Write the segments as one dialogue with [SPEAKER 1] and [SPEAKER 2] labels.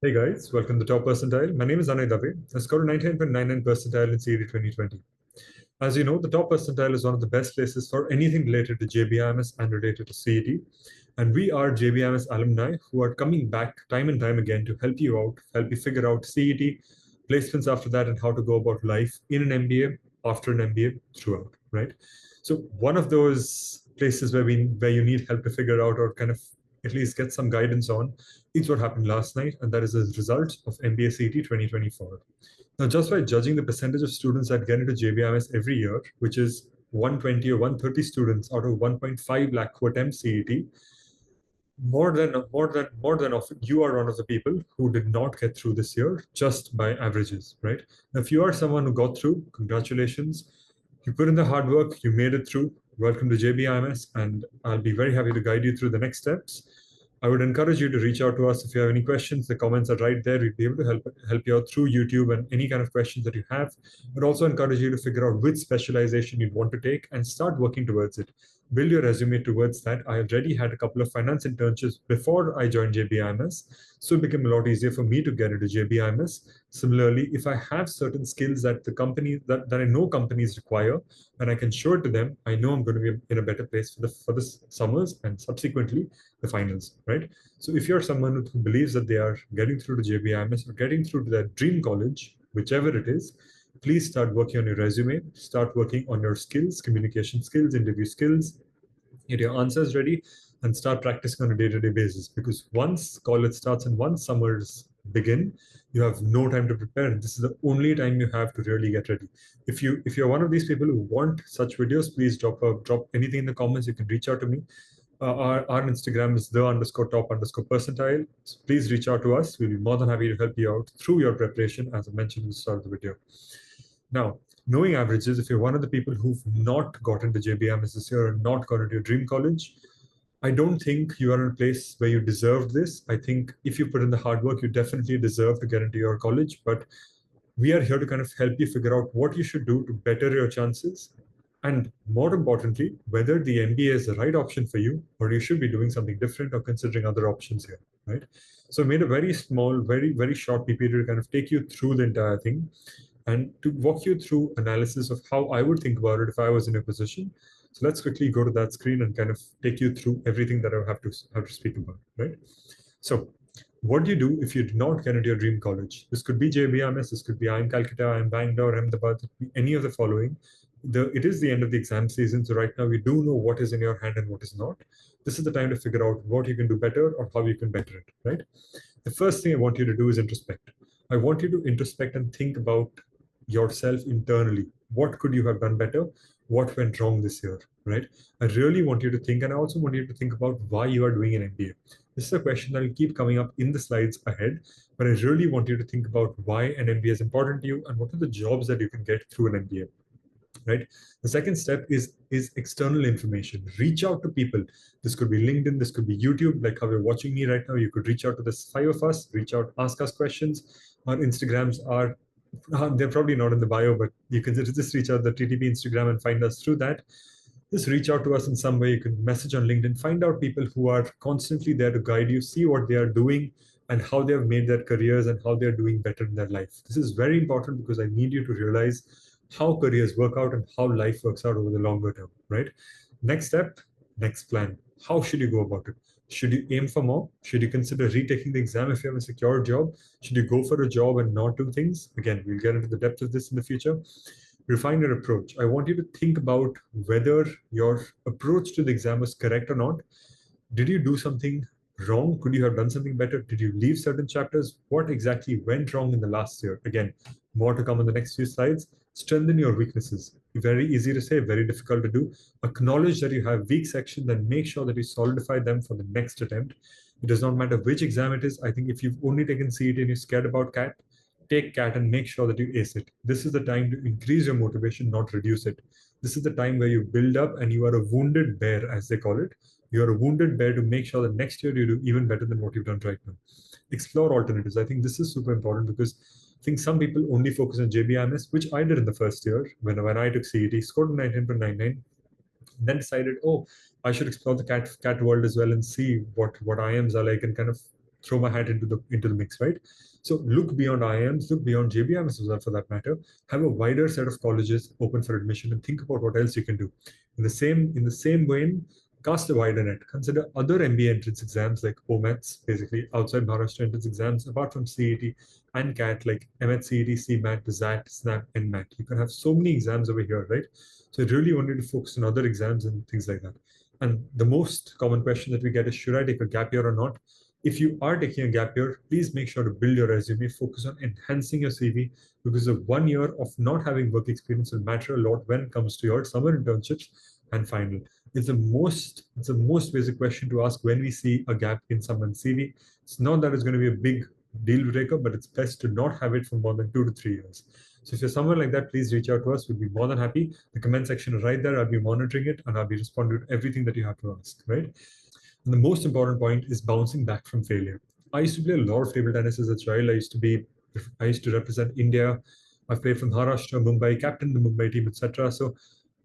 [SPEAKER 1] Hey guys, welcome to Top Percentile. My name is Anay Dave. I scored a 99.99 percentile in CET 2020. As you know, the Top Percentile is one of the best places for anything related to JBIMS and related to CET. And we are JBIMS alumni who are coming back time and time again to help you out, help you figure out CET, placements after that, and how to go about life in an MBA, after an MBA, throughout, right? So one of those places where you need help to figure out or kind of at least get some guidance on is what happened last night, and that is the result of MBA CET 2024. Now, just by judging the percentage of students that get into JBIMS every year, which is 120 or 130 students out of 1.5 lakh who attempt CET, more than often you are one of the people who did not get through this year just by averages, right? Now, if you are someone who got through, congratulations. You put in the hard work, you made it through. Welcome to JBIMS, and I'll be very happy to guide you through the next steps. I would encourage you to reach out to us if you have any questions. The comments are right there. We'd be able to help you out through YouTube and any kind of questions that you have. But also encourage you to figure out which specialization you'd want to take and start working towards it. Build your resume towards that. I already had a couple of finance internships before I joined JBIMS, so it became a lot easier for me to get into JBIMS. Similarly, if I have certain skills that I know companies require, and I can show it to them, I know I'm going to be in a better place for the summers and subsequently the finals, right? So if you're someone who believes that they are getting through to JBIMS or getting through to their dream college, whichever it is, please start working on your resume, start working on your skills, communication skills, interview skills, get your answers ready, and start practicing on a day-to-day basis. Because once college starts and once summers begin, you have no time to prepare. This is the only time you have to really get ready. If you're one of these people who want such videos, please drop anything in the comments. You can reach out to me. Our Instagram is the_top_percentile. So please reach out to us. We'll be more than happy to help you out through your preparation, as I mentioned at the start of the video. Now, knowing averages, if you're one of the people who've not gotten to JBIMS this year or not got into your dream college, I don't think you are in a place where you deserve this. I think if you put in the hard work, you definitely deserve to get into your college. But we are here to kind of help you figure out what you should do to better your chances. And more importantly, whether the MBA is the right option for you, or you should be doing something different or considering other options here, right? So I made a very small, very short PPT to kind of take you through the entire thing and to walk you through analysis of how I would think about it if I was in a position. So let's quickly go to that screen and kind of take you through everything that I have to speak about, right? So what do you do if you did not get into your dream college? This could be JBIMS, this could be IIM Calcutta, IIM Bangalore, Ahmedabad, any of the following. It is the end of the exam season, so right now we do know what is in your hand and what is not. This is the time to figure out what you can do better or how you can better it, right? The first thing I want you to do is introspect. I want you to introspect and think about yourself internally. What could you have done better? What went wrong this year, right? I really want you to think, and I also want you to think about why you are doing an MBA. This is a question that will keep coming up in the slides ahead, but I really want you to think about why an MBA is important to you and what are the jobs that you can get through an MBA, right? The second step is external information. Reach out to people. This could be LinkedIn, this could be YouTube, like how you're watching me right now. You could reach out to the five of us, reach out, ask us questions. Our Instagrams are they're probably not in the bio, but you can just reach out the TTP Instagram and find us through that. Just reach out to us in some way. You can message on LinkedIn, find out people who are constantly there to guide you, see what they are doing and how they have made their careers and how they're doing better in their life. This is very important because I need you to realize how careers work out and how life works out over the longer term, right? Next step, next plan. How should you go about it? Should you aim for more? Should you consider retaking the exam if you have a secure job? Should you go for a job and not do things? Again, we'll get into the depth of this in the future. Refine your approach. I want you to think about whether your approach to the exam was correct or not. Did you do something wrong? Could you have done something better? Did you leave certain chapters? What exactly went wrong in the last year? Again, more to come on the next few slides. Strengthen your weaknesses. Very easy to say, very difficult to do. Acknowledge that you have weak sections and make sure that you solidify them for the next attempt. It does not matter which exam it is. I think if you've only taken CET and you're scared about CAT, take CAT and make sure that you ace it. This is the time to increase your motivation, not reduce it. This is the time where you build up and you are a wounded bear, as they call it. You're a wounded bear to make sure that next year you do even better than what you've done right now. Explore alternatives. I think this is super important because I think some people only focus on JBIMS, which I did in the first year when I took CET, scored 19.99, then decided, oh, I should explore the cat world as well and see what IIMs are like and kind of throw my hat into the mix, right? So look beyond IIMs, look beyond JBIMS as well for that matter. Have a wider set of colleges open for admission and think about what else you can do. In the same vein, cast a wider net. Consider other MBA entrance exams like OMETs, basically outside Maharashtra entrance exams, apart from CET and CAT, like MET, CET, CMAT, ZAT, SNAP, NMAT. You can have so many exams over here, right? So I really wanted to focus on other exams and things like that. And the most common question that we get is, should I take a gap year or not? If you are taking a gap year, please make sure to build your resume, focus on enhancing your CV, because the 1 year of not having work experience will matter a lot when it comes to your summer internships and final. It's the most basic question to ask when we see a gap in someone's CV. It's not that it's going to be a big deal breaker, but it's best to not have it for more than 2 to 3 years. So if you're someone like that, please reach out to us. We'll be more than happy. The comment section is right there. I'll be monitoring it and I'll be responding to everything that you have to ask, right? And the most important point is bouncing back from failure. I used to play a lot of table tennis as a child. I used to represent India. I've played from Maharashtra, Mumbai, captain the Mumbai team, etc. So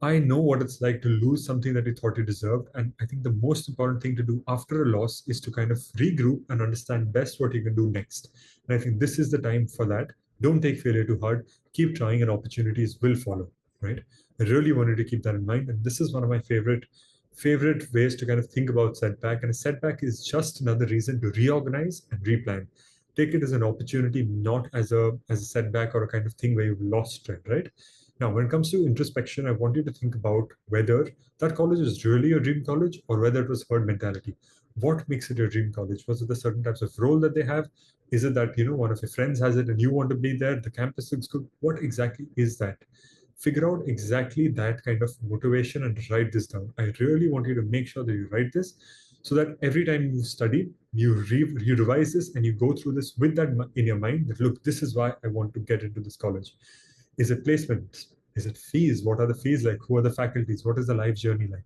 [SPEAKER 1] I know what it's like to lose something that you thought you deserved. And I think the most important thing to do after a loss is to kind of regroup and understand best what you can do next. And I think this is the time for that. Don't take failure too hard. Keep trying and opportunities will follow, right? I really wanted to keep that in mind. And this is one of my favorite ways to kind of think about setback. And a setback is just another reason to reorganize and replan. Take it as an opportunity, not as a setback or a kind of thing where you've lost trend, right? Now, when it comes to introspection, I want you to think about whether that college is really your dream college or whether it was herd mentality. What makes it your dream college? Was it the certain types of role that they have? Is it that, one of your friends has it and you want to be there? The campus looks good. What exactly is that? Figure out exactly that kind of motivation and write this down. I really want you to make sure that you write this so that every time you study, you revise this and you go through this with that in your mind that, look, this is why I want to get into this college. Is it placement? Is it fees? What are the fees like? Who are the faculties? What is the life journey like?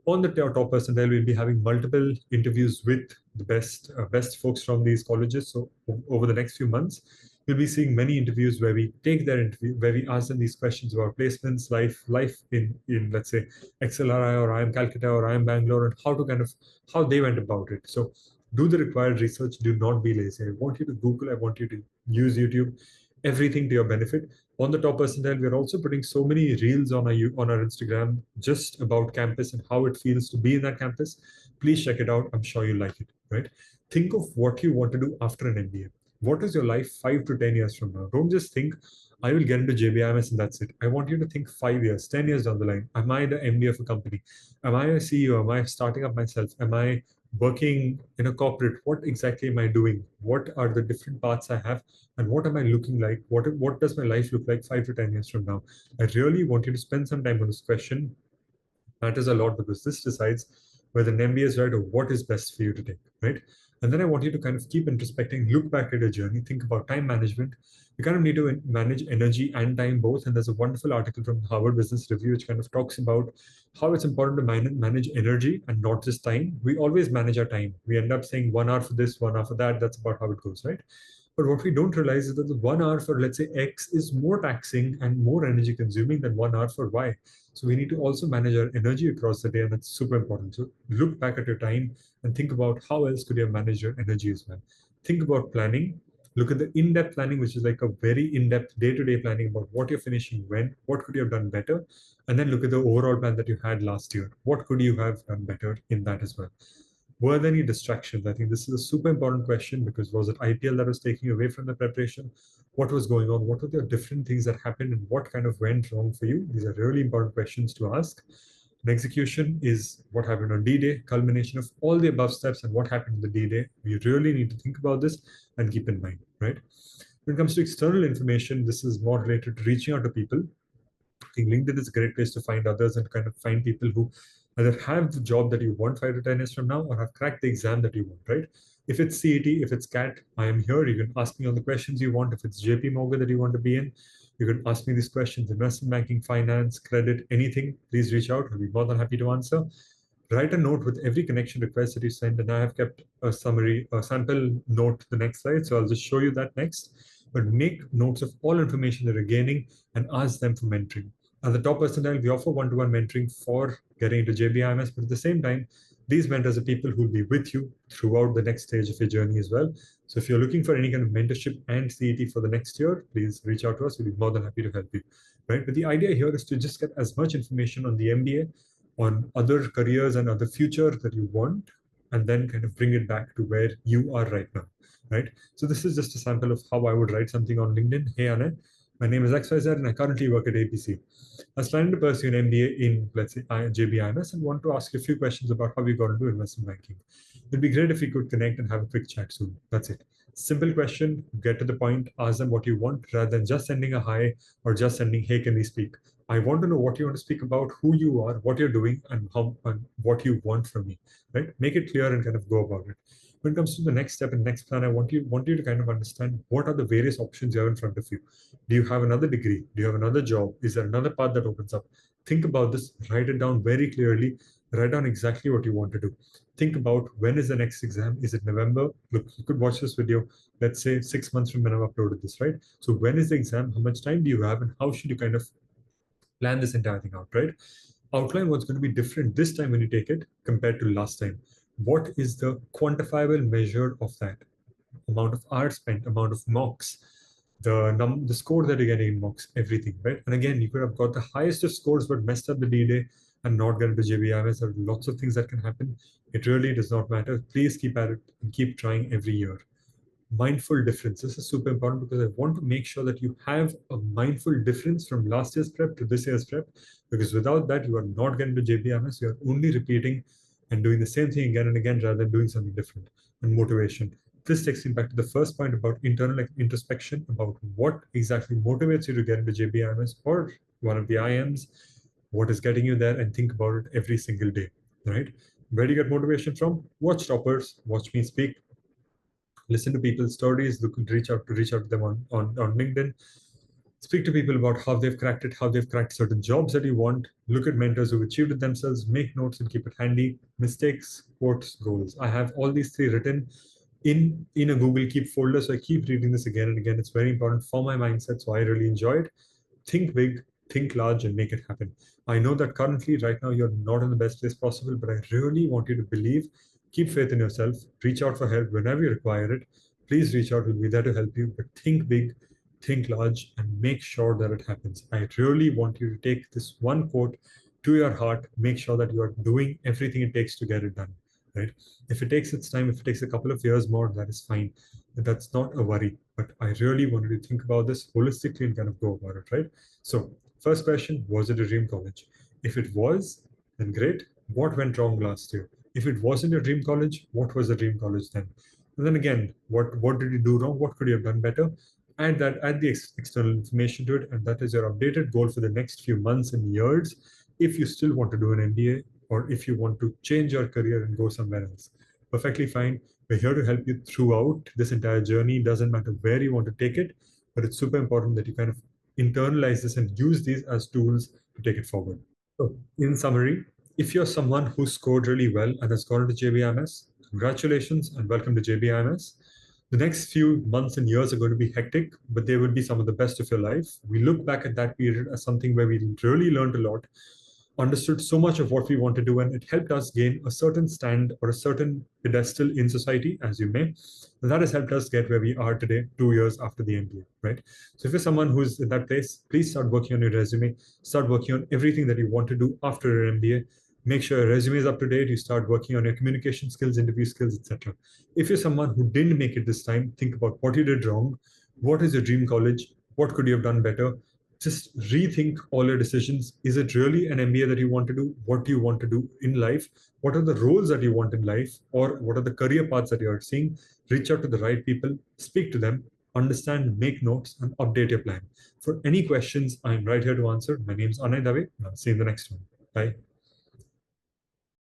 [SPEAKER 1] On the top percentile, we'll be having multiple interviews with the best folks from these colleges. So over the next few months, you'll be seeing many interviews where we take their interview, where we ask them these questions about placements, life in let's say XLRI or IIM Calcutta or IIM Bangalore, and how they went about it. So do the required research. Do not be lazy. I want you to Google. I want you to use YouTube. Everything to your benefit. On the top percentile, we're also putting so many reels on our Instagram just about campus and how it feels to be in that campus. Please check it out. I'm sure you like it, right? Think of what you want to do after an MBA. What is your life 5 to 10 years from now? Don't just think, I will get into JBIMS and that's it. I want you to think 5 years, 10 years down the line. Am I the MD of a company? Am I a CEO? Am I starting up myself? Am I working in a corporate? What exactly am I doing? What are the different paths I have? And what am I looking like? What does my life look like 5 to 10 years from now? I really want you to spend some time on this question. It matters a lot because this decides whether an MBA is right or what is best for you to take, right? And then I want you to kind of keep introspecting, look back at your journey, think about time management. You kind of need to manage energy and time both. And there's a wonderful article from Harvard Business Review which kind of talks about how it's important to manage energy and not just time. We always manage our time. We end up saying 1 hour for this, 1 hour for that. That's about how it goes, right? But what we don't realize is that the 1 hour for, let's say, X is more taxing and more energy consuming than 1 hour for Y. So we need to also manage our energy across the day, and that's super important. So look back at your time and think about how else could you have managed your energy as well. Think about planning. Look at the in-depth planning, which is like a very in-depth day-to-day planning about what you're finishing when, what could you have done better, and then look at the overall plan that you had last year. What could you have done better in that as well? Were there any distractions? I think this is a super important question because was it IPL that was taking you away from the preparation? What was going on? What were the different things that happened and what kind of went wrong for you? These are really important questions to ask. And execution is what happened on D-Day, culmination of all the above steps and what happened on the D-Day. We really need to think about this and keep in mind, right? When it comes to external information, this is more related to reaching out to people. I think LinkedIn is a great place to find others and kind of find people who either have the job that you want 5 to 10 years from now or have cracked the exam that you want, right? If it's CET, if it's CAT, I am here. You can ask me all the questions you want. If it's JP Morgan that you want to be in, you can ask me these questions, investment banking, finance, credit, anything. Please reach out. I'll be more than happy to answer. Write a note with every connection request that you send, and I have kept a summary, a sample note the next slide. So I'll just show you that next. But make notes of all information that you're gaining and ask them for mentoring. At the top percentile, we offer one-to-one mentoring for getting into JBIMS, but at the same time, These mentors are people who will be with you throughout the next stage of your journey as well. So if you're looking for any kind of mentorship and CET for the next year, please reach out to us. We'll be more than happy to help you. Right? But the idea here is to just get as much information on the MBA, on other careers and other future that you want, and then kind of bring it back to where you are right now. Right? So this is just a sample of how I would write something on LinkedIn. Hey, Anay, my name is XYZ and I currently work at APC. I was planning to pursue an MBA in, let's say, JBIMS and want to ask you a few questions about how you got into investment banking. It'd be great if we could connect and have a quick chat soon. That's it. Simple question, get to the point, ask them what you want rather than just sending a hi or just sending, hey, can we speak? I want to know what you want to speak about, who you are, what you're doing, and how and what you want from me. Right? Make it clear and kind of go about it. When it comes to the next step and next plan, I want you to kind of understand what are the various options you have in front of you. Do you have another degree? Do you have another job? Is there another path that opens up? Think about this, write it down very clearly, write down exactly what you want to do. Think about when is the next exam? Is it November? Look, you could watch this video, let's say 6 months from when I've uploaded this, right? So when is the exam? How much time do you have? And how should you kind of plan this entire thing out, right? Outline what's going to be different this time when you take it compared to last time. What is the quantifiable measure of that? Amount of hours spent, amount of mocks, the score that you're getting in mocks, everything, right? And again, you could have got the highest of scores but messed up the D-Day and not get into JBIMS. There are lots of things that can happen. It really does not matter. Please keep at it and keep trying every year. Mindful difference. This is super important because I want to make sure that you have a mindful difference from last year's prep to this year's prep, because without that, you are not getting to JBIMS. You are only repeating and doing the same thing again and again rather than doing something different. And motivation. This takes me back to the first point about internal introspection, about what exactly motivates you to get into JBIMS or one of the IMs, what is getting you there, and think about it every single day, right? Where do you get motivation from? Watch toppers, watch me speak, listen to people's stories, look, reach out to them on LinkedIn, speak to people about how they've cracked it, how they've cracked certain jobs that you want, look at mentors who've achieved it themselves, make notes and keep it handy. Mistakes, quotes, goals. I have all these three written in a Google Keep folder, so I keep reading this again and again. It's very important for my mindset, so I really enjoy it. Think big, think large, and make it happen. I know that currently, right now, you're not in the best place possible, but I really want you to believe, keep faith in yourself, reach out for help whenever you require it. Please reach out, we'll be there to help you, but think big, think large, and make sure that it happens. I really want you to take this one quote to your heart, make sure that you are doing everything it takes to get it done, right? If it takes its time, if it takes a couple of years more, that is fine. That's not a worry, but I really wanted to think about this holistically and kind of go about it, right? So first question, was it a dream college? If it was, then great. What went wrong last year? If it wasn't your dream college, what was the dream college then? And then again, what did you do wrong? What could you have done better? Add the external information to it, and that is your updated goal for the next few months and years. If you still want to do an MBA, or if you want to change your career and go somewhere else, perfectly fine. We're here to help you throughout this entire journey. It doesn't matter where you want to take it, but it's super important that you kind of internalize this and use these as tools to take it forward. So, in summary, if you're someone who scored really well and has gone into JBIMS, congratulations and welcome to JBIMS. The next few months and years are going to be hectic, but they will be some of the best of your life. We look back at that period as something where we really learned a lot, understood so much of what we want to do, and it helped us gain a certain stand or a certain pedestal in society, as you may. And that has helped us get where we are today, 2 years after the MBA, right? So if you're someone who's in that place, please start working on your resume, start working on everything that you want to do after your MBA. Make sure your resume is up to date. You start working on your communication skills, interview skills, etc. If you're someone who didn't make it this time, think about what you did wrong. What is your dream college? What could you have done better? Just rethink all your decisions. Is it really an MBA that you want to do? What do you want to do in life? What are the roles that you want in life? Or what are the career paths that you are seeing? Reach out to the right people, speak to them, understand, make notes, and update your plan. For any questions, I'm right here to answer. My name is Anay Dave, and I'll see you in the next one. Bye.